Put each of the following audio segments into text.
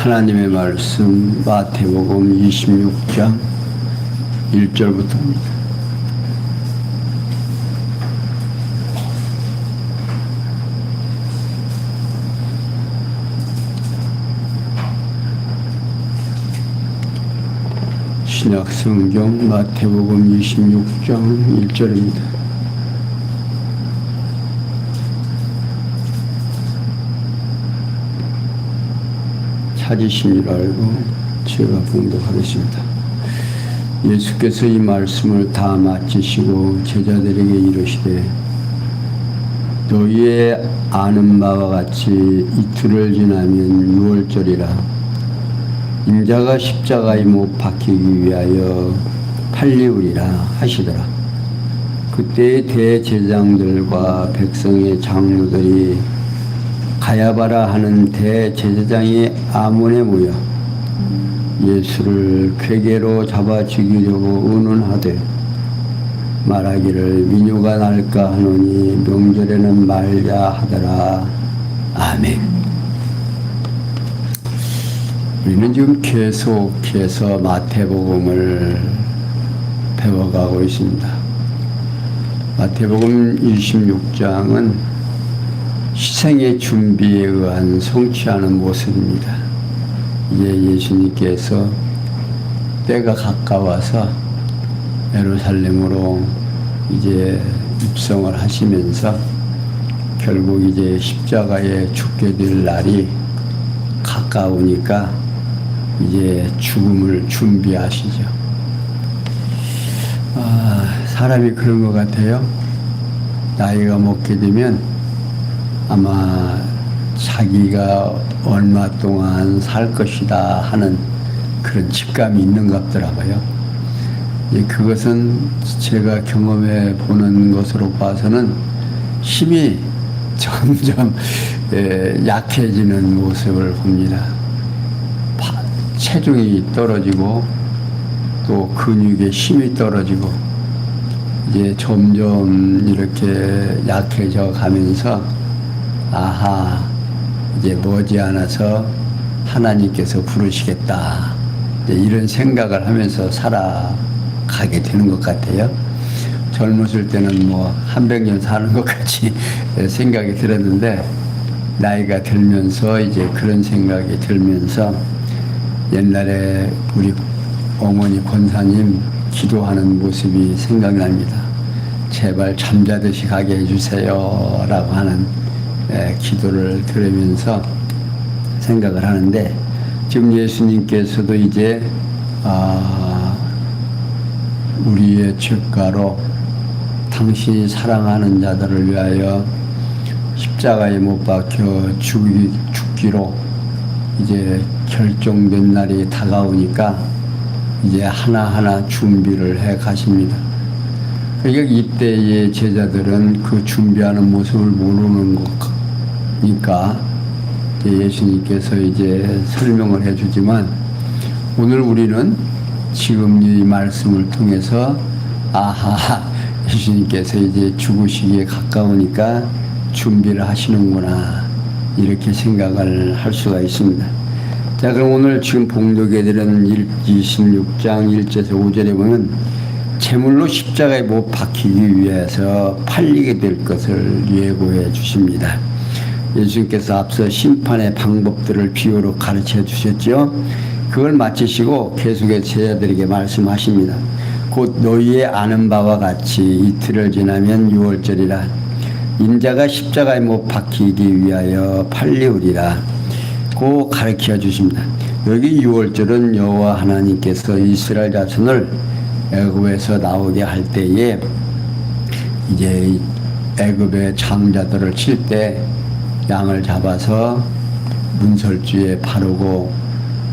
하나님의 말씀 마태복음 26장 1절부터입니다. 신약성경 마태복음 26장 1절입니다. 찾으신 줄 알고 제가 봉독하겠습니다. 예수께서 이 말씀을 다 마치시고 제자들에게 이르시되 너희의 아는 바와 같이 이틀을 지나면 유월절이라 인자가 십자가에 못 박히기 위하여 팔리우리라 하시더라. 그때의 대제장들과 백성의 장로들이 가야바라 하는 대제사장이 아몬에 모여 예수를 궤계로 잡아 죽이려고 의논하되 말하기를 민요가 날까 하노니 명절에는 말자 하더라. 아멘. 우리는 지금 계속해서 마태복음을 배워가고 있습니다. 마태복음 26장은 희생의 준비에 의한 성취하는 모습입니다. 이제 예수님께서 때가 가까워서 예루살렘으로 이제 입성을 하시면서 결국 이제 십자가에 죽게 될 날이 가까우니까 이제 죽음을 준비하시죠. 사람이 그런 것 같아요. 나이가 먹게 되면 아마 자기가 얼마 동안 살 것이다 하는 그런 직감이 있는 것 같더라고요. 그것은 제가 경험해 보는 것으로 봐서는 힘이 점점 약해지는 모습을 봅니다. 체중이 떨어지고 또 근육의 힘이 떨어지고 이제 점점 이렇게 약해져 가면서 아하, 이제 머지않아서 하나님께서 부르시겠다. 이런 생각을 하면서 살아가게 되는 것 같아요. 젊었을 때는 뭐 한백년 사는 것 같이 생각이 들었는데 나이가 들면서 이제 그런 생각이 들면서 옛날에 우리 어머니 권사님 기도하는 모습이 생각납니다. 제발 잠자듯이 가게 해주세요 라고 하는 기도를 들으면서 생각을 하는데 지금 예수님께서도 이제 우리의 죄가로 당신이 사랑하는 자들을 위하여 십자가에 못 박혀 죽기로 이제 결정된 날이 다가오니까 이제 하나하나 준비를 해 가십니다. 그러니까 이때의 제자들은 그 준비하는 모습을 모르는 거니까 예수님께서 이제 설명을 해주지만 오늘 우리는 지금 이 말씀을 통해서 아하, 예수님께서 이제 죽으시기에 가까우니까 준비를 하시는구나 이렇게 생각을 할 수가 있습니다. 자, 그럼 오늘 지금 봉독해드린 26장 1절에서 5절에 보면 제물로 십자가에 못 박히기 위해서 팔리게 될 것을 예고해 주십니다. 예수님께서 앞서 심판의 방법들을 비유로 가르쳐 주셨죠. 그걸 마치시고 계속해서 제자들에게 말씀하십니다. 곧 너희의 아는 바와 같이 이틀을 지나면 유월절이라 인자가 십자가에 못 박히기 위하여 팔리우리라 고 가르쳐 주십니다. 여기 유월절은 여호와 하나님께서 이스라엘 자손을 애굽에서 나오게 할 때에 이제 애굽의 장자들을 칠 때 양을 잡아서 문설주에 바르고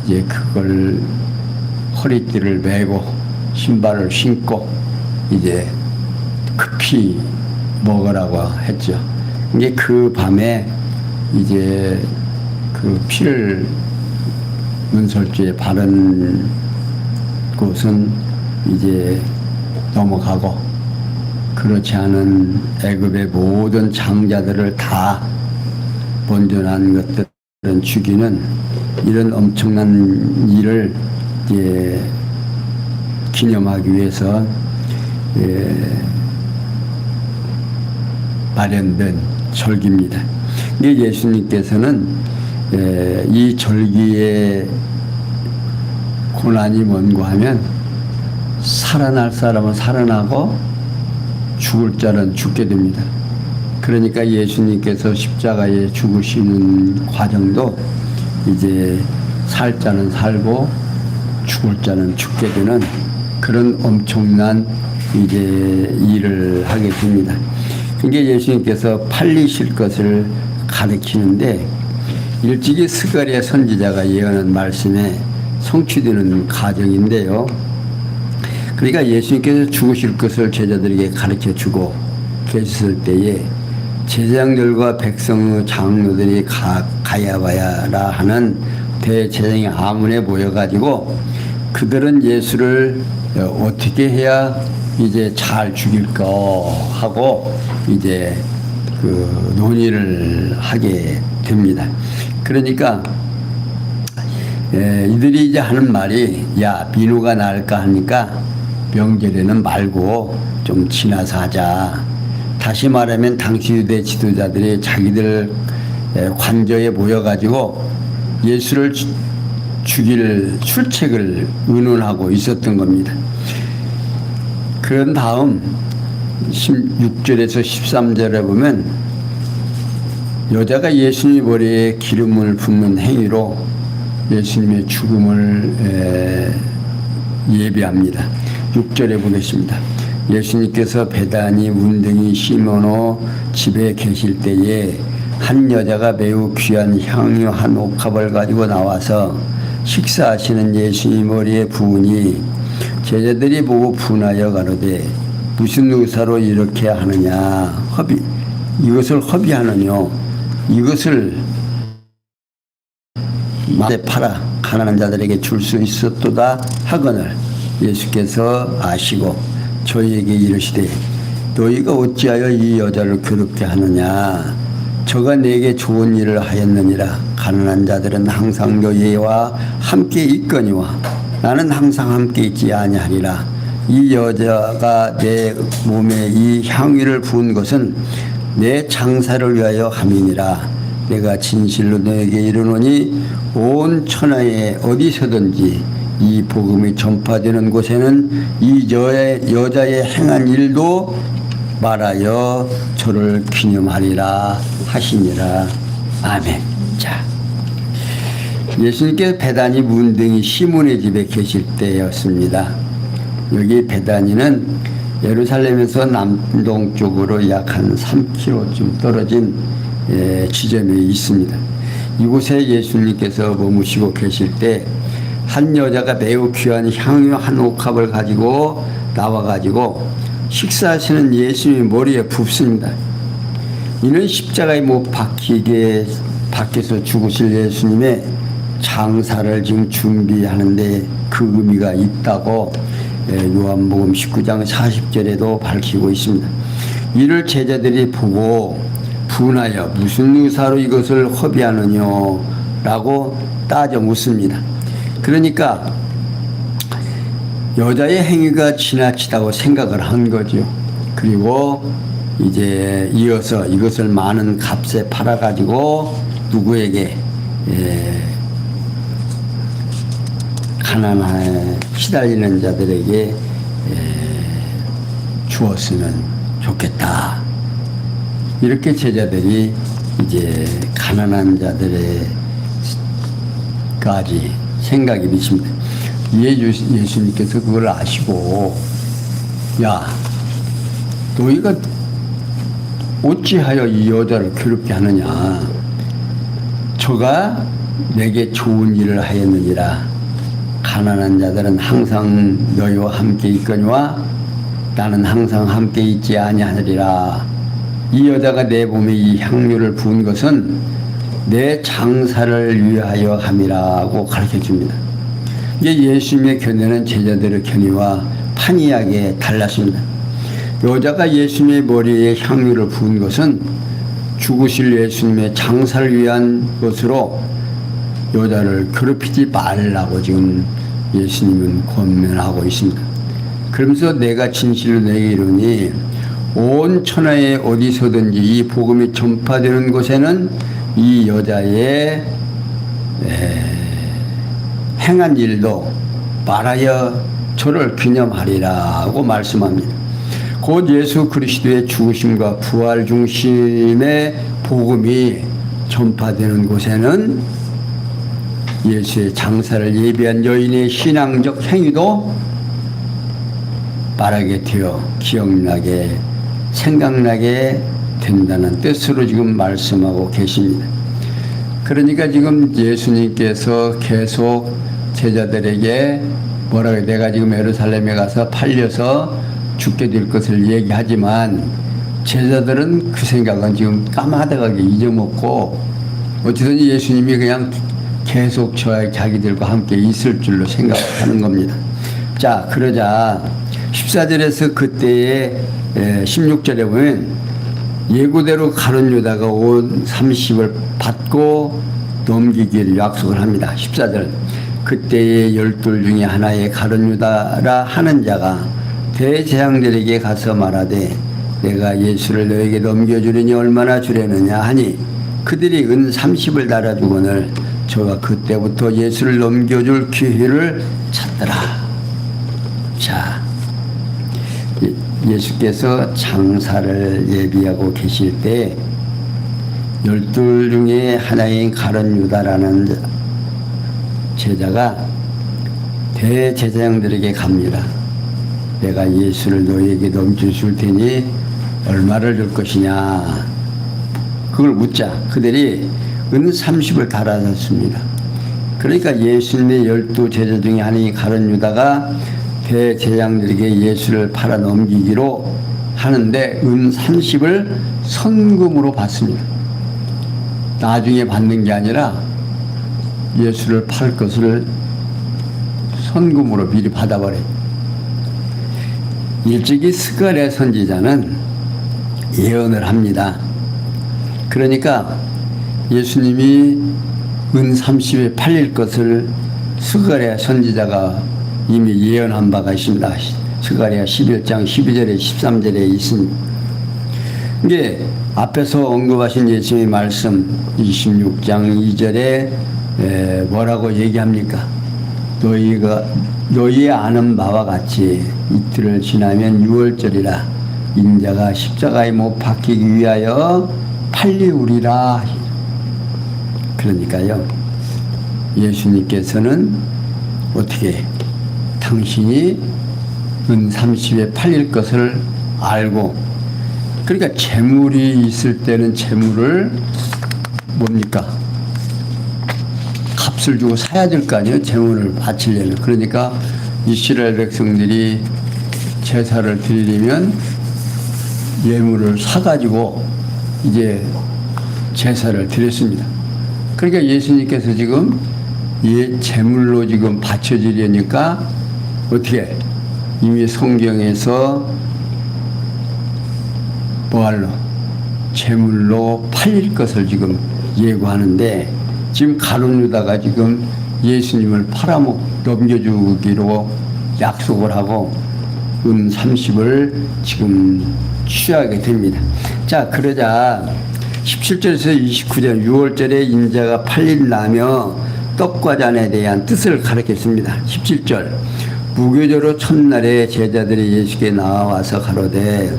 이제 그걸 허리띠를 메고 신발을 신고 이제 급히 먹으라고 했죠. 이게 그 밤에 이제 그 피를 문설주에 바른 곳은 이제 넘어가고 그렇지 않은 애굽의 모든 장자들을 다 번전한 것들 죽이는 이런 엄청난 일을 기념하기 위해서 마련된 절기입니다. 예수님께서는 이 절기의 고난이 뭔가 하면 살아날 사람은 살아나고 죽을 자는 죽게 됩니다. 그러니까 예수님께서 십자가에 죽으시는 과정도 이제 살 자는 살고 죽을 자는 죽게 되는 그런 엄청난 이제 일을 하게 됩니다. 그게 예수님께서 팔리실 것을 가르치는데 일찍이 스가랴 선지자가 예언한 말씀에 성취되는 과정인데요. 그러니까 예수님께서 죽으실 것을 제자들에게 가르쳐 주고 계셨을 때에 제사장들과 백성의 장로들이 가야바야라 하는 대제사장의 아문에 모여가지고 그들은 예수를 어떻게 해야 이제 잘 죽일까 하고 이제 그 논의를 하게 됩니다. 그러니까 이들이 이제 하는 말이 야 비누가 나을까 하니까 명절에는 말고 좀 지나서 하자. 다시 말하면 당시 유대 지도자들이 자기들 관저에 모여가지고 예수를 죽일 술책을 의논하고 있었던 겁니다. 그런 다음 16절에서 13절에 보면 여자가 예수님 머리에 기름을 붓는 행위로 예수님의 죽음을 예비합니다. 6절에 보겠습니다. 예수님께서 베다니 문둥이 시몬의 집에 계실 때에 한 여자가 매우 귀한 향유 한 옥합을 가지고 나와서 식사하시는 예수님 머리에 부으니 제자들이 보고 분하여 가로되 무슨 의사로 이렇게 하느냐 이것을 허비하느뇨 이것을 마에 팔아 가난한 자들에게 줄 수 있었도다 하거늘 예수께서 아시고 저희에게 이르시되 너희가 어찌하여 이 여자를 괴롭게 하느냐 저가 내게 좋은 일을 하였느니라 가난한 자들은 항상 너희와 함께 있거니와 나는 항상 함께 있지 아니하리라 이 여자가 내 몸에 이 향유를 부은 것은 내 장사를 위하여 함이니라 내가 진실로 너에게 이르노니 온 천하에 어디서든지 이 복음이 전파되는 곳에는 이 여자의 행한 일도 말하여 저를 기념하리라 하시니라. 아멘. 자, 예수님께서 베다니 문둥이 시몬의 집에 계실 때였습니다. 여기 베다니는 예루살렘에서 남동쪽으로 약 한 3km쯤 떨어진 지점에 있습니다. 이곳에 예수님께서 머무시고 계실 때 한 여자가 매우 귀한 향유 한 옥합을 가지고 나와가지고 식사하시는 예수님의 머리에 붓습니다. 이는 십자가에 못 박히게 밖에서 죽으실 예수님의 장사를 지금 준비하는데 그 의미가 있다고 요한복음 19장 40절에도 밝히고 있습니다. 이를 제자들이 보고 분하여 무슨 의사로 이것을 허비하느냐라고 따져 묻습니다. 그러니까 여자의 행위가 지나치다고 생각을 한 거죠. 그리고 이제 이어서 이것을 많은 값에 팔아가지고 누구에게 가난에 시달리는 자들에게 주었으면 좋겠다. 이렇게 제자들이 이제 가난한 자들에까지 생각이 미칩니다. 예수님께서 그걸 아시고 야 너희가 어찌하여 이 여자를 괴롭게 하느냐 저가 내게 좋은 일을 하였느니라 가난한 자들은 항상 너희와 함께 있거니와 나는 항상 함께 있지 아니하리라 이 여자가 내 몸에 이 향유를 부은 것은 내 장사를 위하여 함이라고 가르쳐줍니다. 이제 예수님의 견해는 제자들의 견해와 판이하게 달랐습니다. 여자가 예수님의 머리에 향유를 부은 것은 죽으실 예수님의 장사를 위한 것으로 여자를 괴롭히지 말라고 지금 예수님은 권면하고 있습니다. 그러면서 내가 진실로 내게 이르니 온 천하에 어디서든지 이 복음이 전파되는 곳에는 이 여자의 행한 일도 말하여 저를 기념하리라고 말씀합니다. 곧 예수 그리스도의 죽으심과 부활 중심의 복음이 전파되는 곳에는 예수의 장사를 예비한 여인의 신앙적 행위도 말하게 되어 기억나게 생각나게 된다는 뜻으로 지금 말씀하고 계십니다. 그러니까 지금 예수님께서 계속 제자들에게 뭐라고 내가 지금 예루살렘에 가서 팔려서 죽게 될 것을 얘기하지만 제자들은 그 생각은 지금 까마득하게 잊어먹고 어찌든지 예수님이 그냥 계속 자기들과 함께 있을 줄로 생각하는 겁니다. 자, 그러자 14절에서 그때의 16절에 보면 예고대로 가룟 유다가 온 30을 받고 넘기기를 약속을 합니다. 14절 그때의 12 중에 하나의 가룟 유다라 하는 자가 대제사장들에게 가서 말하되 내가 예수를 너에게 넘겨주려니 얼마나 주려느냐 하니 그들이 은 30을 달아주거늘 저가 그때부터 예수를 넘겨줄 기회를 찾더라. 자, 예수께서 장사를 예비하고 계실 때 12 중에 하나인 가룟 유다라는 제자가 대제사장들에게 갑니다. 내가 예수를 너희에게 넘겨줄 테니 얼마를 줄 것이냐 그걸 묻자 그들이 은 30을 달아줬습니다. 그러니까 예수님의 12 제자 중에 하나인 가룟 유다가 대제사장들에게 예수를 팔아 넘기기로 하는데 은 30을 선금으로 받습니다. 나중에 받는 게 아니라 예수를 팔 것을 선금으로 미리 받아버려요. 일찍이 스가랴 선지자는 예언을 합니다. 그러니까 예수님이 은 30에 팔릴 것을 스가랴 선지자가 이미 예언한 바가 있습니다. 스가랴 11장 12절에 13절에 있습니다. 이게 앞에서 언급하신 예수님의 말씀 26장 2절에 뭐라고 얘기합니까? 너희의 아는 바와 같이 이틀을 지나면 6월절이라 인자가 십자가에 못 박히기 위하여 팔리우리라. 그러니까요, 예수님께서는 어떻게 당신이 은 30에 팔릴 것을 알고, 그러니까 재물이 있을 때는 재물을 뭡니까? 값을 주고 사야 될 거 아니에요? 재물을 바치려면. 그러니까 이스라엘 백성들이 제사를 드리려면 예물을 사가지고 이제 제사를 드렸습니다. 그러니까 예수님께서 지금 제물로 지금 바쳐지려니까 어떻게 이미 성경에서 뭐할로 제물로 팔릴 것을 지금 예고하는데, 지금 가룟 유다가 지금 예수님을 넘겨주기로 약속을 하고 은 30을 지금 취하게 됩니다. 자, 그러자 17절에서 29절 6월절에 인자가 팔린다며 떡과 잔에 대한 뜻을 가르쳤습니다. 17절 무교절로 첫날에 제자들이 예수께 나와서 가로되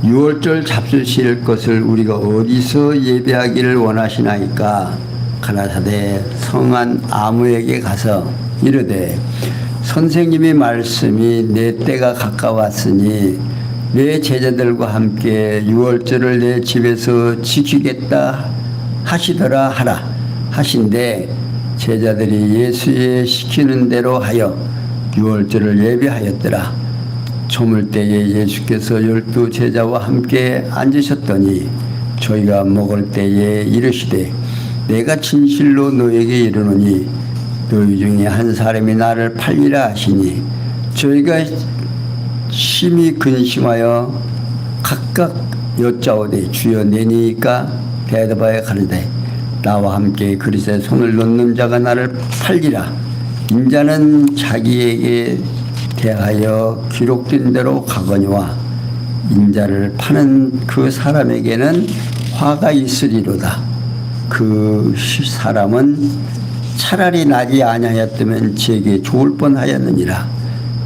6월절 잡수실 것을 우리가 어디서 예배하기를 원하시나이까? 가라사대 성한 아무에게 가서 이르되 선생님의 말씀이 내 때가 가까웠으니 내 제자들과 함께 6월절을 내 집에서 지키겠다 하시더라 하라 하신데, 제자들이 예수의 시키는 대로 하여 6월절을 예배하였더라. 저물 때에 예수께서 12 제자와 함께 앉으셨더니 저희가 먹을 때에 이르시되 내가 진실로 너에게 이르노니 너희 중에 한 사람이 나를 팔리라 하시니 저희가 심히 근심하여 각각 여짜오되 주여 내니까 대답하여 가르되 나와 함께 그릇에 손을 놓는 자가 나를 팔리라. 인자는 자기에게 대하여 기록된 대로 가거니와 인자를 파는 그 사람에게는 화가 있으리로다. 그 사람은 차라리 나지 아니하였다면 제게 좋을 뻔하였느니라.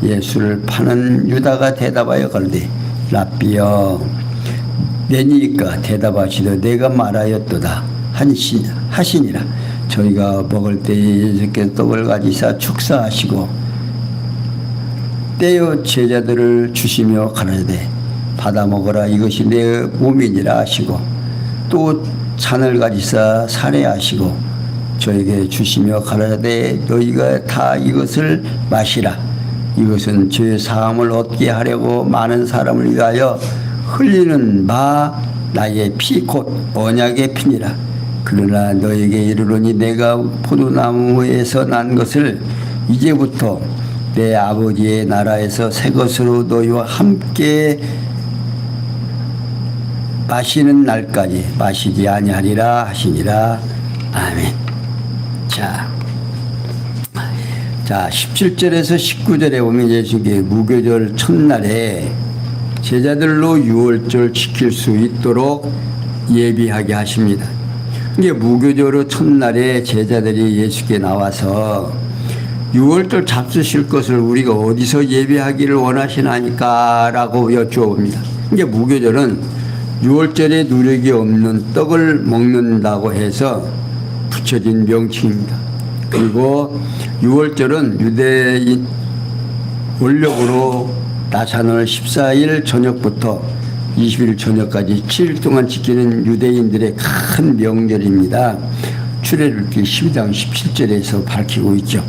예수를 파는 유다가 대답하여 가로되 랍비여 내니까 대답하시되 내가 말하였도다 하시니라. 저희가 먹을 때에 예수께서 떡을 가지사 축사하시고 떼어 제자들을 주시며 가라사대 받아 먹으라 이것이 내 몸이니라 하시고 또 잔을 가지사 살해하시고 저에게 주시며 가라사대 너희가 다 이것을 마시라. 이것은 죄 사함을 얻게 하려고 많은 사람을 위하여 흘리는 바 나의 피 곧 언약의 피니라. 그러나 너에게 이르노니 내가 포도나무에서 난 것을 이제부터 내 아버지의 나라에서 새 것으로 너희와 함께 마시는 날까지 마시지 아니하리라 하시니라. 아멘. 자 17절에서 19절에 보면 예수께 무교절 첫날에 제자들로 유월절 지킬 수 있도록 예비하게 하십니다. 이게 무교절 첫날에 제자들이 예수께 나와서 유월절 잡수실 것을 우리가 어디서 예비하기를 원하시나니까 라고 여쭈어봅니다. 이게 무교절은 유월절에 누룩이 없는 떡을 먹는다고 해서 붙여진 명칭입니다. 그리고 유월절은 유대인 원력으로 나사월 14일 저녁부터 20일 저녁까지 7일 동안 지키는 유대인들의 큰 명절입니다. 출애굽기 12장 17절에서 밝히고 있죠.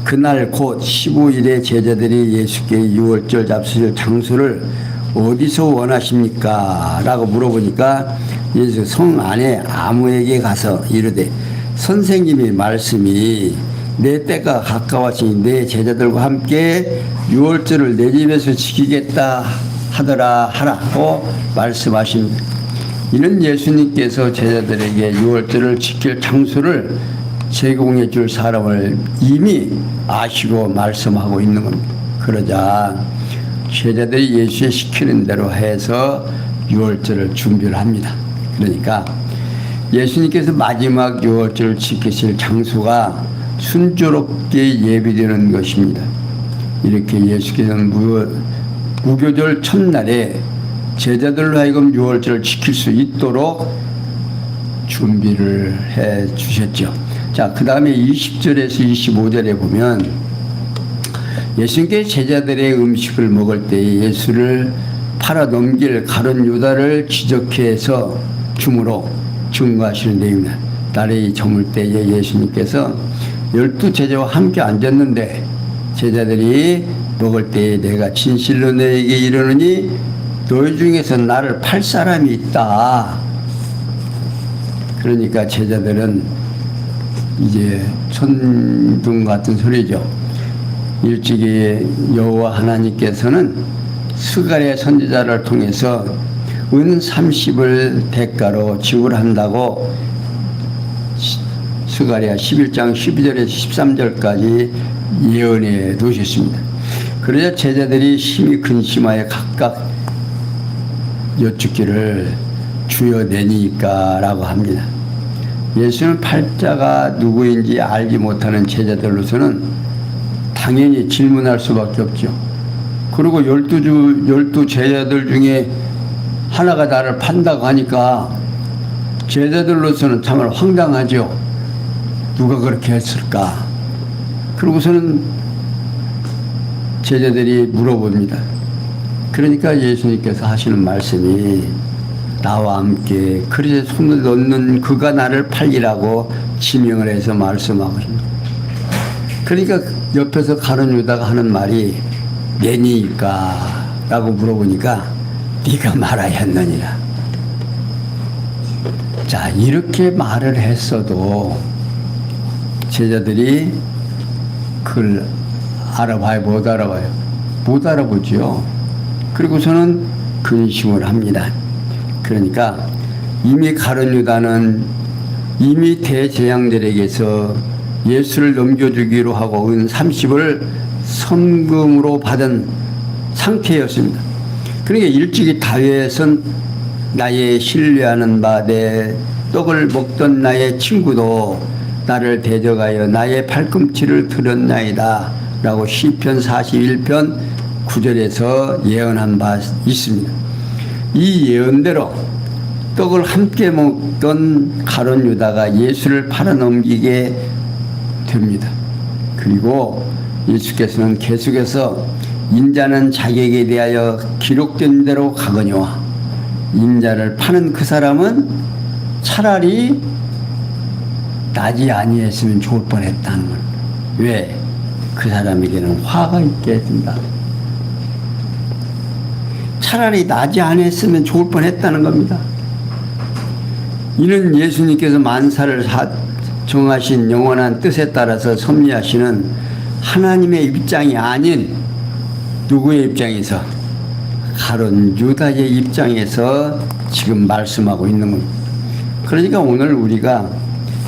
그날 곧 15일에 제자들이 예수께 유월절 잡수실 장소를 어디서 원하십니까? 라고 물어보니까 예수 성 안에 아무에게 가서 이르되 선생님의 말씀이 내 때가 가까웠으니 내 제자들과 함께 유월절을 내 집에서 지키겠다 하라고 말씀하십니다. 이는 예수님께서 제자들에게 유월절을 지킬 장소를 제공해 줄 사람을 이미 아시고 말씀하고 있는 겁니다. 그러자 제자들이 예수의 시키는 대로 해서 유월절을 준비를 합니다. 그러니까 예수님께서 마지막 유월절을 지키실 장소가 순조롭게 예비되는 것입니다. 이렇게 예수께서는 무교절 첫날에 제자들로 하여금 유월절을 지킬 수 있도록 준비를 해 주셨죠. 자, 그 다음에 20절에서 25절에 보면 예수님께 제자들의 음식을 먹을 때 예수를 팔아 넘길 가룟 유다를 지적해서 주므로 증거하시는 내용입니다. 날이 저물 때에 예수님께서 12 제자와 함께 앉았는데 제자들이 먹을 때에 내가 진실로 너에게 이르노니 너희 중에서 나를 팔 사람이 있다. 그러니까 제자들은 이제 천둥 같은 소리죠. 일찍이 여호와 하나님께서는 스가랴 선지자를 통해서 은 30을 대가로 지불한다고 스가랴 11장 12절에서 13절까지 예언해 놓으셨습니다. 그러자 제자들이 심히 근심하여 각각 여쭙기를 주여 내니까 라고 합니다. 예수는 팔자가 누구인지 알지 못하는 제자들로서는 당연히 질문할 수밖에 없죠. 그리고 12 제자들 중에 하나가 나를 판다고 하니까 제자들로서는 정말 황당하죠. 누가 그렇게 했을까? 그러고서는 제자들이 물어봅니다. 그러니까 예수님께서 하시는 말씀이 나와 함께 그릇에 손을 넣는 그가 나를 팔리라고 지명을 해서 말씀하고 있습니다. 그러니까 옆에서 가룟 유다가 하는 말이 내니까 라고 물어보니까 네가 말아야 했느니라. 자, 이렇게 말을 했어도 제자들이 그걸 알아봐요? 못 알아봐요? 못 알아보죠. 그리고서는 근심을 합니다. 그러니까 이미 가룟 유다는 이미 대제사장들에게서 예수를 넘겨주기로 하고 은 30을 선금으로 받은 상태였습니다. 그러니까 일찍이 다윗은 나의 신뢰하는 바 내 떡을 먹던 나의 친구도 나를 대적하여 나의 발꿈치를 들었나이다 라고 시편 41편 9절에서 예언한 바 있습니다. 이 예언대로 떡을 함께 먹던 가룟 유다가 예수를 팔아넘기게 됩니다. 그리고 예수께서는 계속해서 인자는 자격에 대하여 기록된 대로 가거니와 인자를 파는 그 사람은 차라리 나지 아니했으면 좋을 뻔했다는 것. 왜? 그 사람에게는 화가 있게 된다. 차라리 나지 않았으면 좋을 뻔했다는 겁니다. 이는 예수님께서 만사를 정하신 영원한 뜻에 따라서 섭리하시는 하나님의 입장이 아닌 누구의 입장에서? 가룟 유다의 입장에서 지금 말씀하고 있는 겁니다. 그러니까 오늘 우리가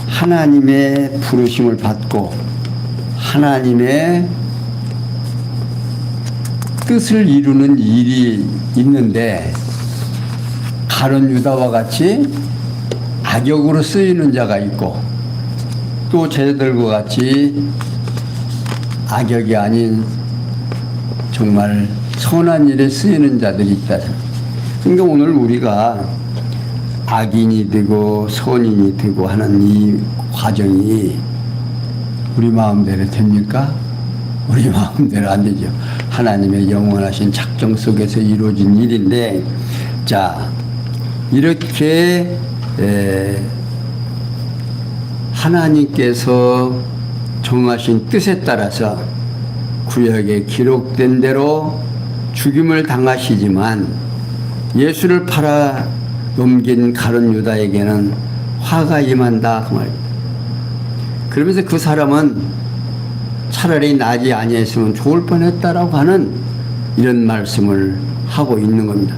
하나님의 부르심을 받고 하나님의 뜻을 이루는 일이 있는데 가룟 유다와 같이 악역으로 쓰이는 자가 있고 또 쟤들과 같이 악역이 아닌 정말 선한 일에 쓰이는 자들이 있다. 그러니까 오늘 우리가 악인이 되고 선인이 되고 하는 이 과정이 우리 마음대로 됩니까? 우리 마음대로 안 되죠. 하나님의 영원하신 작정 속에서 이루어진 일인데, 자, 이렇게 하나님께서 정하신 뜻에 따라서 구약에 기록된 대로 죽임을 당하시지만 예수를 팔아 넘긴 가룟 유다에게는 화가 임한다 그 말입니다. 그러면서 그 사람은 차라리 나지 아니했으면 좋을 뻔했다라고 하는 이런 말씀을 하고 있는 겁니다.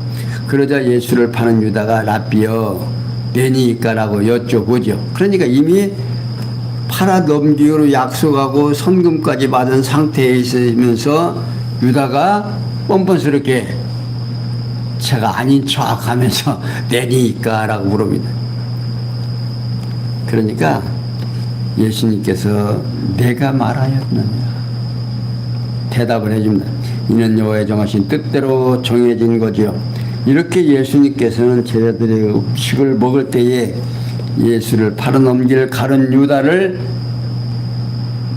그러자 예수를 파는 유다가 랍비여 내니까라고 여쭤보죠. 그러니까 이미 팔아 넘기기로 약속하고 선금까지 받은 상태에 있으면서 유다가 뻔뻔스럽게 제가 아닌 척 하면서 내니까 라고 물어봅니다. 그러니까 예수님께서 내가 말하였느냐 대답을 해줍니다. 이는 여호와의 정하신 뜻대로 정해진 거지요. 이렇게 예수님께서는 제자들의 음식을 먹을 때에 예수를 팔아넘길 가룟 유다를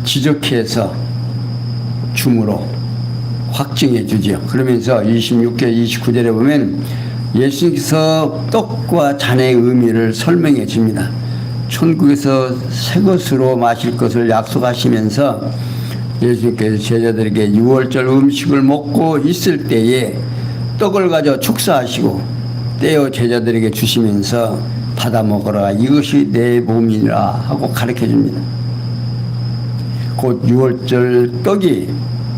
지적해서 줌으로 확증해 주죠. 그러면서 26절 29절에 보면 예수님께서 떡과 잔의 의미를 설명해 줍니다. 천국에서 새 것으로 마실 것을 약속하시면서 예수님께서 제자들에게 유월절 음식을 먹고 있을 때에 떡을 가져 축사하시고 떼어 제자들에게 주시면서 받아 먹어라 이것이 내 몸이라 하고 가르쳐 줍니다. 곧 유월절 떡이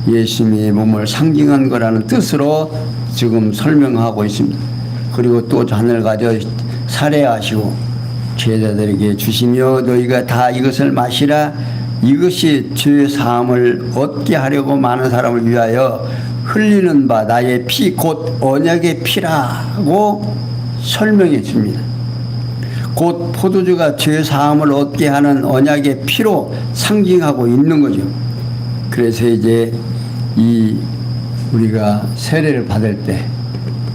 예수님의 몸을 상징한 거라는 뜻으로 지금 설명하고 있습니다. 그리고 또 잔을 가져 살해하시고 제자들에게 주시며 너희가 다 이것을 마시라 이것이 죄 사함을 얻게 하려고 많은 사람을 위하여 흘리는 바 나의 피 곧 언약의 피라고 설명해 줍니다. 곧 포도주가 죄 사함을 얻게 하는 언약의 피로 상징하고 있는 거죠. 그래서 이제 이 우리가 세례를 받을 때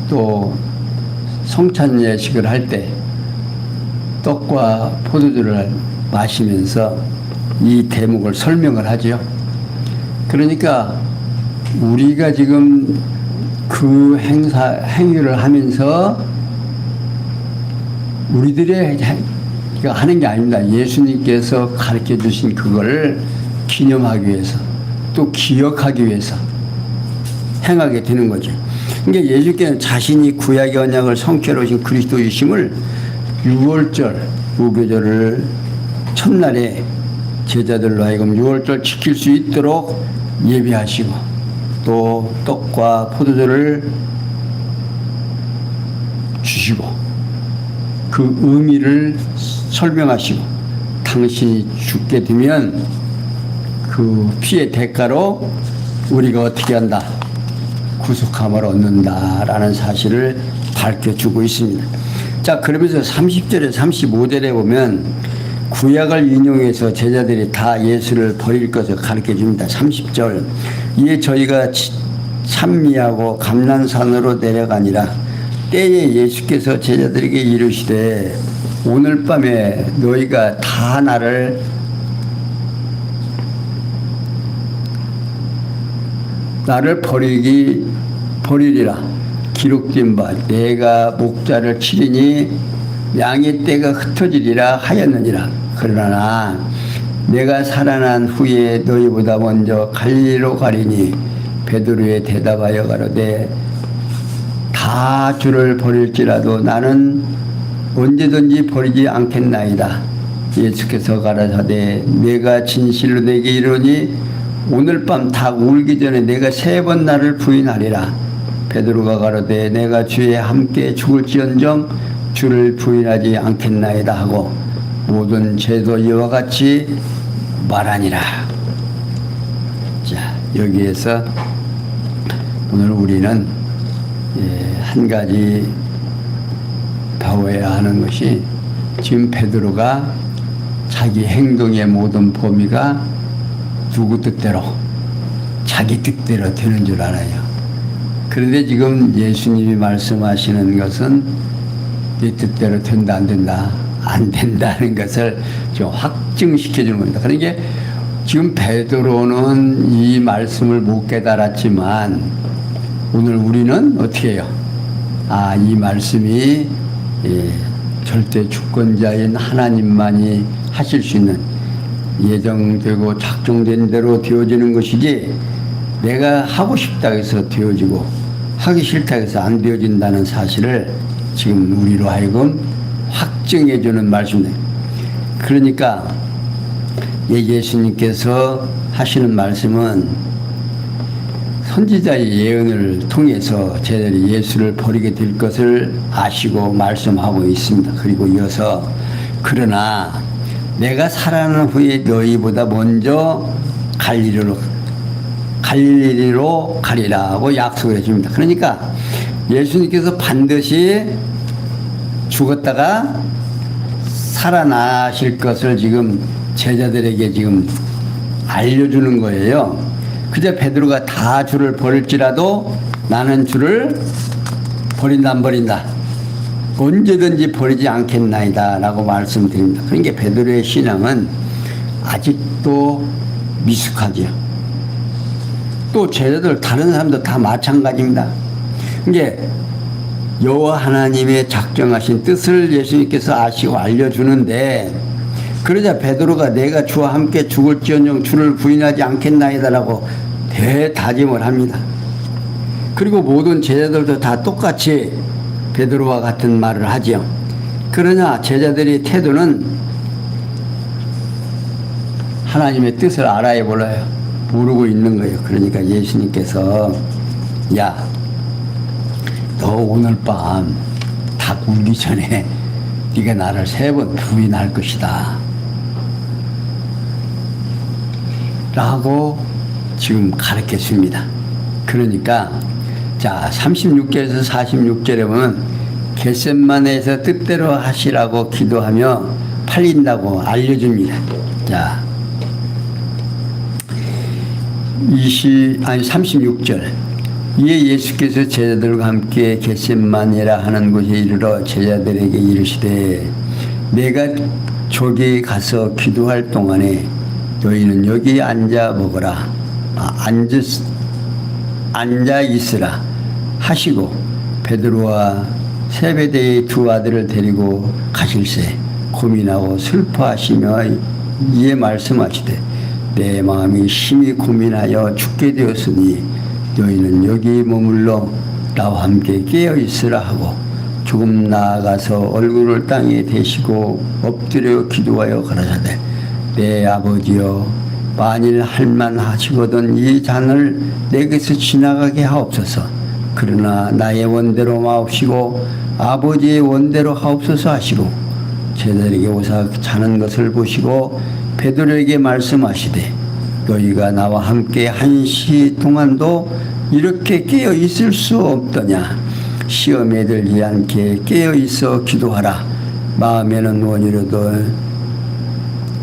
또 성찬 예식을 할 때 떡과 포도주를 마시면서 이 대목을 설명을 하죠. 그러니까 우리가 지금 그 행위를 하면서 우리들의 하는 게 아닙니다. 예수님께서 가르쳐 주신 그걸 기념하기 위해서 또 기억하기 위해서 행하게 되는 거죠. 그러니까 예수께서는 자신이 구약의 언약을 성취하러 오신 그리스도이심을 유월절 무교절을 첫날에 제자들로 하여금 유월절 지킬 수 있도록 예비하시고 또 떡과 포도주를 주시고 그 의미를 설명하시고 당신이 죽게 되면 그 피의 대가로 우리가 어떻게 한다? 구속함을 얻는다라는 사실을 밝혀주고 있습니다. 자, 그러면서 30절에 35절에 보면 구약을 인용해서 제자들이 다 예수를 버릴 것을 가르쳐 줍니다. 30절. 이에 저희가 찬미하고 감난산으로 내려가니라. 때에 예수께서 제자들에게 이르시되 오늘 밤에 너희가 다 나를 버리리라. 기록된 바 내가 목자를 치리니 양의 떼가 흩어지리라 하였느니라. 그러나 내가 살아난 후에 너희보다 먼저 갈릴리로 가리니 베드로에 대답하여 가로되 다 주를 버릴지라도 나는 언제든지 버리지 않겠나이다. 예수께서 가라사대 내가 진실로 내게 이르니 오늘 밤 닭 울기 전에 내가 3번 나를 부인하리라. 베드로가 가로되 내가 주에 함께 죽을지언정 주를 부인하지 않겠나이다 하고 모든 제도 이와 같이 말하니라. 자, 여기에서 오늘 우리는 한 가지 배워야 하는 것이 지금 베드로가 자기 행동의 모든 범위가 누구 뜻대로 자기 뜻대로 되는 줄 알아요. 그런데 지금 예수님이 말씀하시는 것은 네 뜻대로 된다 안 된다 안 된다는 것을 좀 확증시켜 주는 겁니다. 그러니까 지금 베드로는 이 말씀을 못 깨달았지만 오늘 우리는 어떻게 해요? 이 말씀이 절대 주권자인 하나님만이 하실 수 있는 예정되고 작정된 대로 되어지는 것이지 내가 하고 싶다 해서 되어지고 하기 싫다 해서 안 되어진다는 사실을 지금 우리로 하여금 확증해 주는 말씀입니다. 그러니까 예수님께서 하시는 말씀은 선지자의 예언을 통해서 제자들이 예수를 버리게 될 것을 아시고 말씀하고 있습니다. 그리고 이어서 그러나 내가 살아난 후에 너희보다 먼저 갈릴리로 가리라고 약속을 해줍니다. 그러니까 예수님께서 반드시 죽었다가 살아나실 것을 지금 제자들에게 지금 알려주는 거예요. 그저 베드로가 다 주를 버릴지라도 나는 주를 버린다 안 버린다 언제든지 버리지 않겠나이다 라고 말씀드립니다. 그러니까 베드로의 신앙은 아직도 미숙하죠. 또 제자들 다른 사람도 다 마찬가지입니다. 이게 여호와 하나님의 작정하신 뜻을 예수님께서 아시고 알려주는데 그러자 베드로가 내가 주와 함께 죽을지언정 주를 부인하지 않겠나이다라고 대다짐을 합니다. 그리고 모든 제자들도 다 똑같이 베드로와 같은 말을 하지요. 그러나 제자들의 태도는 하나님의 뜻을 알아야 몰라요. 모르고 있는 거예요. 그러니까 예수님께서 야, 너 오늘 밤 닭 울기 전에 네가 나를 3번 부인할 것이다 라고 지금 가르쳤습니다. 그러니까 자 36절에서 46절에 보면 겟셋마네에서 뜻대로 하시라고 기도하며 팔린다고 알려줍니다. 자 36절 이에 예수께서 제자들과 함께 겟셋마네라 하는 곳에 이르러 제자들에게 이르시되 내가 저기 가서 기도할 동안에 너희는 여기 앉아 먹으라 앉아 있으라 하시고 베드로와 세베대의 2 아들을 데리고 가실새 고민하고 슬퍼하시며 이에 말씀하시되 내 마음이 심히 고민하여 죽게 되었으니 너희는 여기 머물러 나와 함께 깨어 있으라 하고 조금 나아가서 얼굴을 땅에 대시고 엎드려 기도하여 가라사대 내 아버지여 만일 할만하시거든 이 잔을 내게서 지나가게 하옵소서. 그러나 나의 원대로 마옵시고 아버지의 원대로 하옵소서 하시고 제자들에게 오사 자는 것을 보시고 베드로에게 말씀하시되 너희가 나와 함께 1시 동안도 이렇게 깨어 있을 수 없더냐. 시험에 들지 않게 깨어 있어 기도하라. 마음에는 원이로도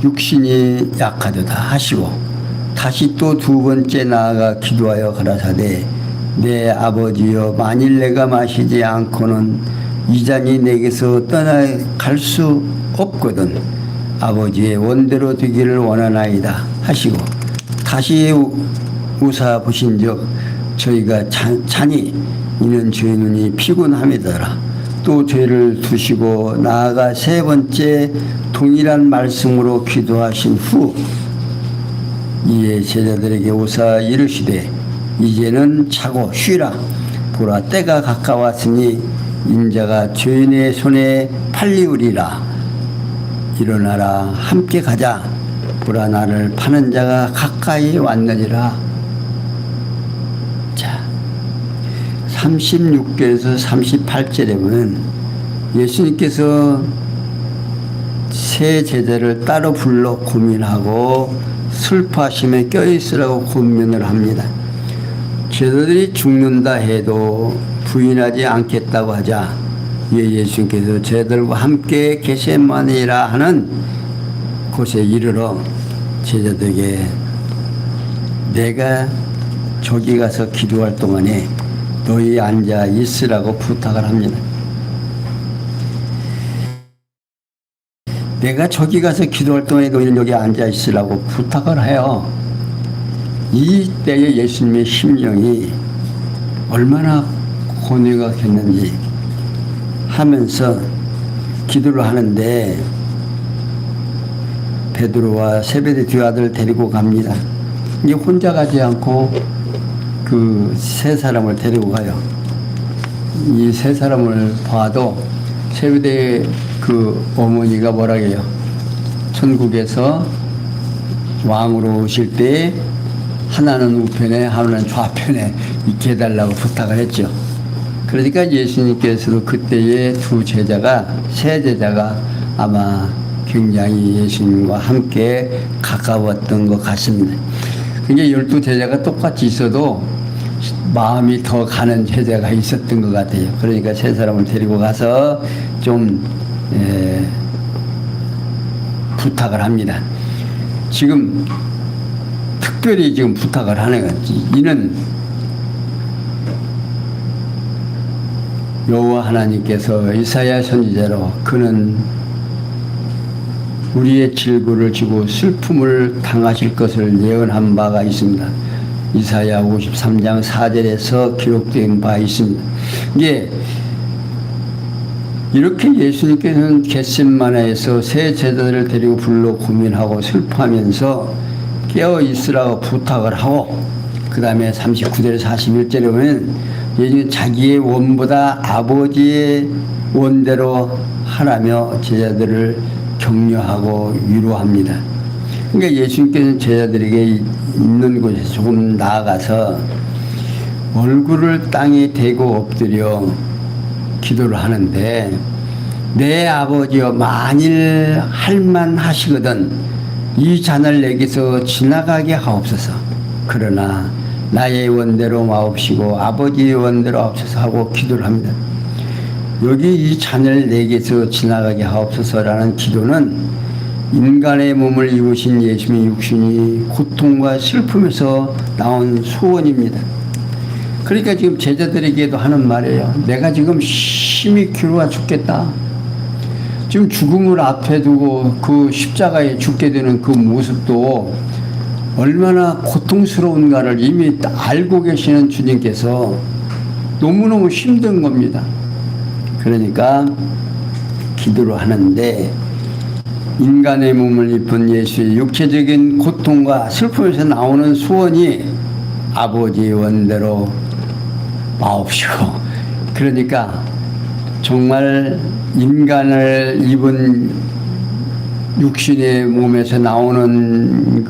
육신이 약하도다 하시고 다시 또 두 번째 나아가 기도하여 가라사대 내 아버지여 만일 내가 마시지 않고는 이 잔이 내게서 떠나갈 수 없거든 아버지의 원대로 되기를 원하나이다 하시고 다시 우사 보신즉 저희가 자니 이는 저희 눈이 피곤함이더라. 또 죄를 두시고 나아가 세 번째 동일한 말씀으로 기도하신 후 이에 제자들에게 오사 이르시되 이제는 자고 쉬라. 보라 때가 가까웠으니 인자가 죄인의 손에 팔리우리라. 일어나라 함께 가자. 보라 나를 파는 자가 가까이 왔느니라. 자, 36절에서 38절에 보면 예수님께서 세 제자를 따로 불러 고민하고 슬퍼하심에 껴있으라고 고민을 합니다. 제자들이 죽는다 해도 부인하지 않겠다고 하자 이에 예수님께서 제자들과 함께 겟세마네라 하는 곳에 이르러 제자들에게 내가 저기 가서 기도할 동안에 너희 앉아 있으라고 부탁을 합니다. 내가 저기 가서 기도할 동안에 너희는 여기 앉아 있으라고 부탁을 해요. 이 때에 예수님의 심령이 얼마나 고뇌가 됐는지 하면서 기도를 하는데 베드로와 세베대 두 아들 데리고 갑니다. 이게 혼자 가지 않고 그 세 사람을 데리고 가요. 이 세 사람을 봐도 세베대 그 어머니가 뭐라 해요? 천국에서 왕으로 오실 때 하나는 우편에 하나는 좌편에 있게 해달라고 부탁을 했죠. 그러니까 예수님께서도 그때의 세 제자가 아마 굉장히 예수님과 함께 가까웠던 것 같습니다. 그게 12제자가 똑같이 있어도 마음이 더 가는 제자가 있었던 것 같아요. 그러니까 세 사람을 데리고 가서 좀 부탁을 합니다. 지금 특별히 지금 부탁을 하는 거지. 이는 여호와 하나님께서 이사야 선지자로 그는 우리의 질고를 지고 슬픔을 당하실 것을 예언한 바가 있습니다. 이사야 53장 4절에서 기록된 바 있습니다. 이게 이렇게 예수님께서는 겟세마네에서 세 제자들을 데리고 불러 고민하고 슬퍼하면서 깨어 있으라고 부탁을 하고 그 다음에 39절 41절에 보면 예수님은 자기의 원보다 아버지의 원대로 하라며 제자들을 격려하고 위로합니다. 그러니까 예수님께서는 제자들에게 있는 곳에 조금 나아가서 얼굴을 땅에 대고 엎드려 기도를 하는데 내 아버지여 만일 할만하시거든 이 잔을 내게서 지나가게 하옵소서. 그러나 나의 원대로 마옵시고 아버지의 원대로 하옵소서 하고 기도를 합니다. 여기 이 잔을 내게서 지나가게 하옵소서라는 기도는 인간의 몸을 입으신 예수님의 육신이 고통과 슬픔에서 나온 소원입니다. 그러니까 지금 제자들에게도 하는 말이에요. 내가 지금 심히 괴로워 죽겠다. 지금 죽음을 앞에 두고 그 십자가에 죽게 되는 그 모습도 얼마나 고통스러운가를 이미 알고 계시는 주님께서 너무너무 힘든 겁니다. 그러니까 기도를 하는데 인간의 몸을 입은 예수의 육체적인 고통과 슬픔에서 나오는 소원이 아버지의 원대로 마옵시고, 그러니까 정말 인간을 입은 육신의 몸에서 나오는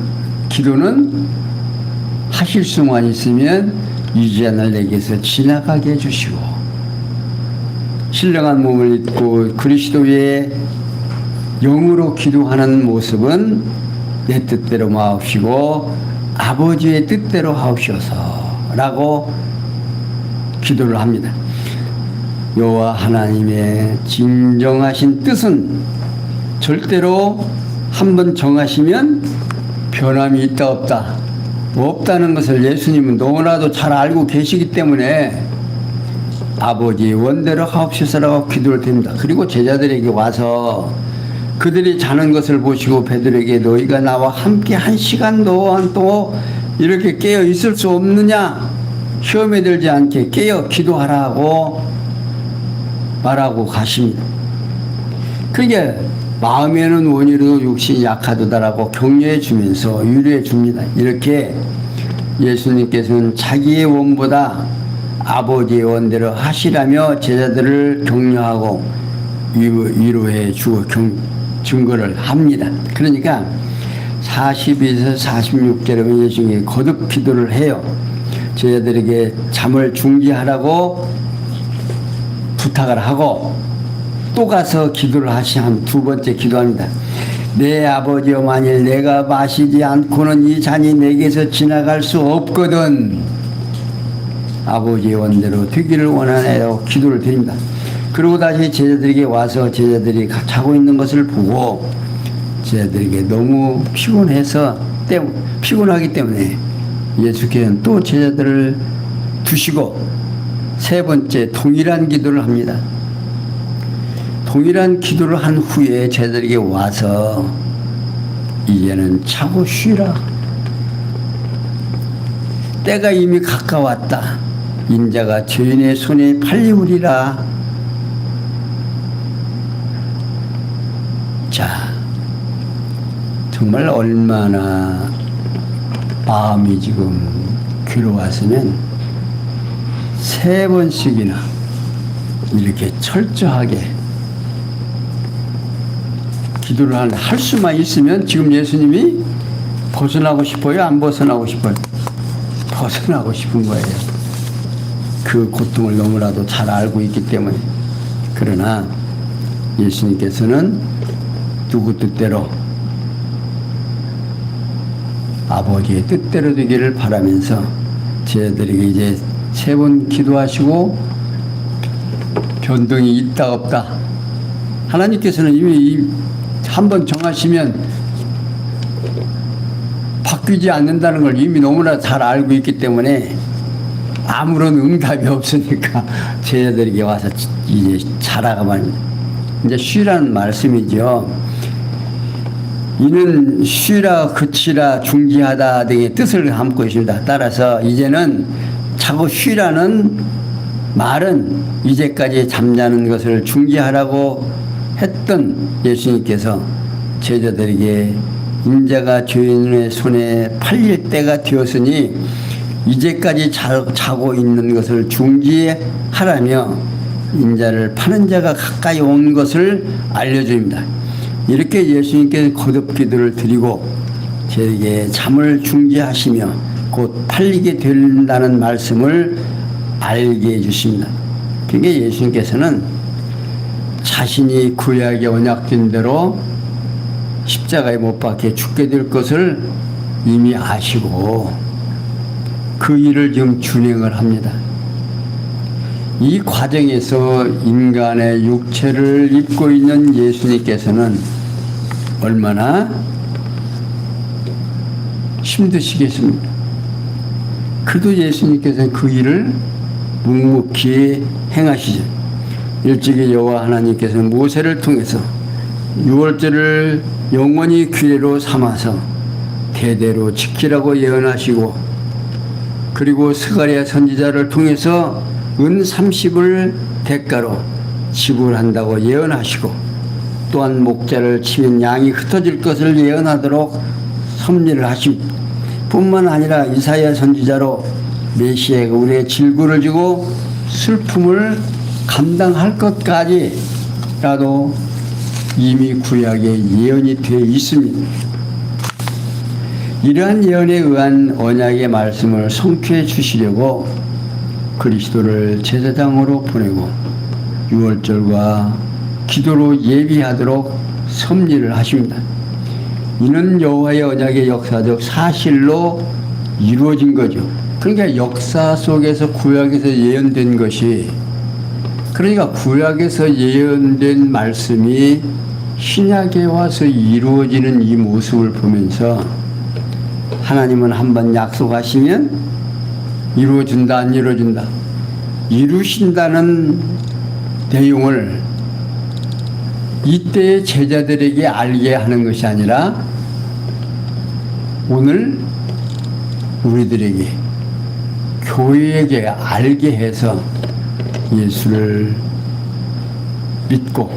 기도는 하실 수만 있으면 이 잔을 내게서 지나가게 해주시고, 신령한 몸을 입고 그리스도의 영으로 기도하는 모습은 내 뜻대로 마옵시고 아버지의 뜻대로 하옵소서라고 기도를 합니다. 여호와 하나님의 진정하신 뜻은 절대로 한번 정하시면 변함이 있다 없다는 것을 예수님은 너무나도 잘 알고 계시기 때문에 아버지의 원대로 하옵소서라고 기도를 드립니다. 그리고 제자들에게 와서 그들이 자는 것을 보시고 베드로에게 너희가 나와 함께 1시간 동안 또 이렇게 깨어 있을 수 없느냐, 시험에 들지 않게 깨어 기도하라고 말하고 가십니다. 그게 마음에는 원이로도 육신이 약하도다라고 격려해 주면서 위로해 줍니다. 이렇게 예수님께서는 자기의 원보다 아버지의 원대로 하시라며 제자들을 격려하고 위로해 주고 증거를 합니다. 그러니까 42에서 46절에 예수님이 거듭 기도를 해요. 제자들에게 잠을 중지하라고 부탁을 하고 또 가서 기도를 하시면 두 번째 기도합니다. 내 아버지여, 만일 내가 마시지 않고는 이 잔이 내게서 지나갈 수 없거든 아버지의 원대로 되기를 원하네요 기도를 드립니다. 그리고 다시 제자들에게 와서 제자들이 자고 있는 것을 보고 제자들에게 너무 피곤하기 때문에 예수께서는 또 제자들을 두시고 세 번째 동일한 기도를 합니다. 동일한 기도를 한 후에 제자들에게 와서 이제는 자고 쉬라. 때가 이미 가까웠다. 인자가 죄인의 손에 팔리우리라. 자, 정말 얼마나 마음이 지금 괴로웠으면 세 번씩이나 이렇게 철저하게 기도를 할 수만 있으면 지금 예수님이 벗어나고 싶어요? 안 벗어나고 싶어요? 벗어나고 싶은 거예요. 그 고통을 너무나도 잘 알고 있기 때문에. 그러나 예수님께서는 누구 뜻대로? 아버지의 뜻대로 되기를 바라면서 제자들에게 이제 세 번 기도하시고 변동이 있다 없다. 하나님께서는 이미 한번 정하시면 바뀌지 않는다는 걸 이미 너무나 잘 알고 있기 때문에 아무런 응답이 없으니까 제자들에게 와서 이제 자라가만 이제 쉬라는 말씀이죠. 이는 쉬라, 그치라, 중지하다 등의 뜻을 담고 있습니다. 따라서 이제는 자고 쉬라는 말은 이제까지 잠자는 것을 중지하라고 했던 예수님께서 제자들에게 인자가 죄인의 손에 팔릴 때가 되었으니 이제까지 자고 있는 것을 중지하라며 인자를 파는 자가 가까이 온 것을 알려줍니다. 이렇게 예수님께서 거듭 기도를 드리고 저에게 잠을 중지하시며 곧 팔리게 된다는 말씀을 알게 해주십니다. 그러니까 예수님께서는 자신이 구약에 언약된 대로 십자가에 못 박혀 죽게 될 것을 이미 아시고 그 일을 지금 준행을 합니다. 이 과정에서 인간의 육체를 입고 있는 예수님께서는 얼마나 힘드시겠습니까? 그래도 예수님께서는 그 일을 묵묵히 행하시죠. 일찍이 여호와 하나님께서는 모세를 통해서 유월절을 영원히 규례로 삼아서 대대로 지키라고 예언하시고, 그리고 스가랴 선지자를 통해서 은 30을 대가로 지불한다고 예언하시고, 또한 목자를 치면 양이 흩어질 것을 예언하도록 섭리를 하십니다. 뿐만 아니라 이사야 선지자로 메시아가 우리의 질고를 지고 슬픔을 감당할 것까지라도 이미 구약에 예언이 되어 있습니다. 이러한 예언에 의한 언약의 말씀을 성취해 주시려고 그리스도를 제사장으로 보내고 유월절과 기도로 예비하도록 섭리를 하십니다. 이는 여호와의 언약의 역사적 사실로 이루어진 거죠. 그러니까 역사 속에서 구약에서 예언된 것이, 그러니까 구약에서 예언된 말씀이 신약에 와서 이루어지는 이 모습을 보면서 하나님은 한번 약속하시면 이루어준다, 안 이루어준다. 이루신다는 내용을 이때의 제자들에게 알게 하는 것이 아니라 오늘 우리들에게, 교회에게 알게 해서 예수를 믿고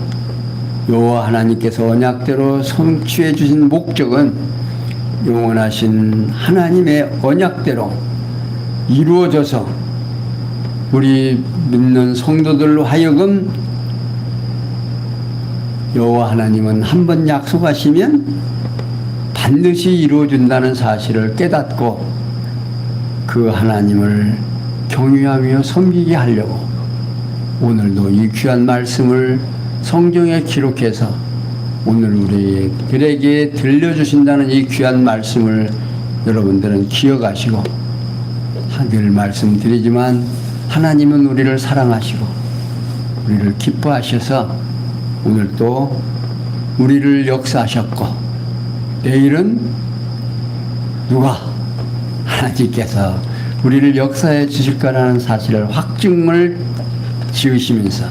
여호와 하나님께서 언약대로 성취해 주신 목적은 영원하신 하나님의 언약대로 이루어져서 우리 믿는 성도들로 하여금 여호와 하나님은 한번 약속하시면 반드시 이루어준다는 사실을 깨닫고 그 하나님을 경외하며 섬기게 하려고 오늘도 이 귀한 말씀을 성경에 기록해서 오늘 우리들에게 들려주신다는 이 귀한 말씀을 여러분들은 기억하시고, 늘 말씀드리지만 하나님은 우리를 사랑하시고 우리를 기뻐하셔서 오늘 또 우리를 역사하셨고, 내일은 누가 하나님께서 우리를 역사해 주실 거라는 사실을 확증을 지으시면서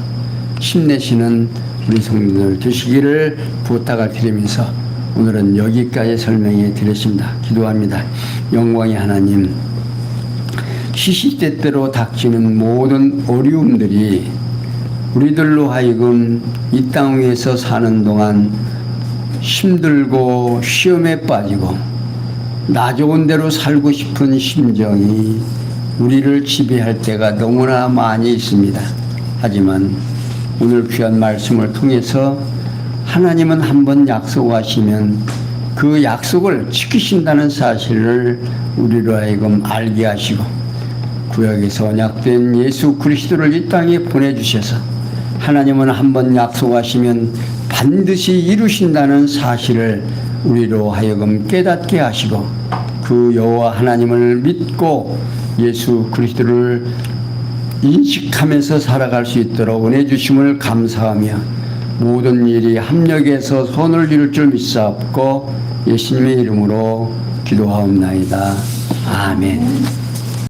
힘내시는 우리 성도들 되시기를 부탁을 드리면서 오늘은 여기까지 설명해 드렸습니다. 기도합니다. 영광의 하나님, 시시때때로 닥치는 모든 어려움들이 우리들로 하여금 이 땅 위에서 사는 동안 힘들고 시험에 빠지고 나 좋은 대로 살고 싶은 심정이 우리를 지배할 때가 너무나 많이 있습니다. 하지만 오늘 귀한 말씀을 통해서 하나님은 한번 약속하시면 그 약속을 지키신다는 사실을 우리로 하여금 알게 하시고, 구약에서 언약된 예수 그리스도를 이 땅에 보내주셔서 하나님은 한번 약속하시면 반드시 이루신다는 사실을 우리로 하여금 깨닫게 하시고, 그 여호와 하나님을 믿고 예수 그리스도를 인식하면서 살아갈 수 있도록 은혜 주심을 감사하며 모든 일이 합력해서 선을 이룰 줄 믿사옵고 예수님의 이름으로 기도하옵나이다. 아멘.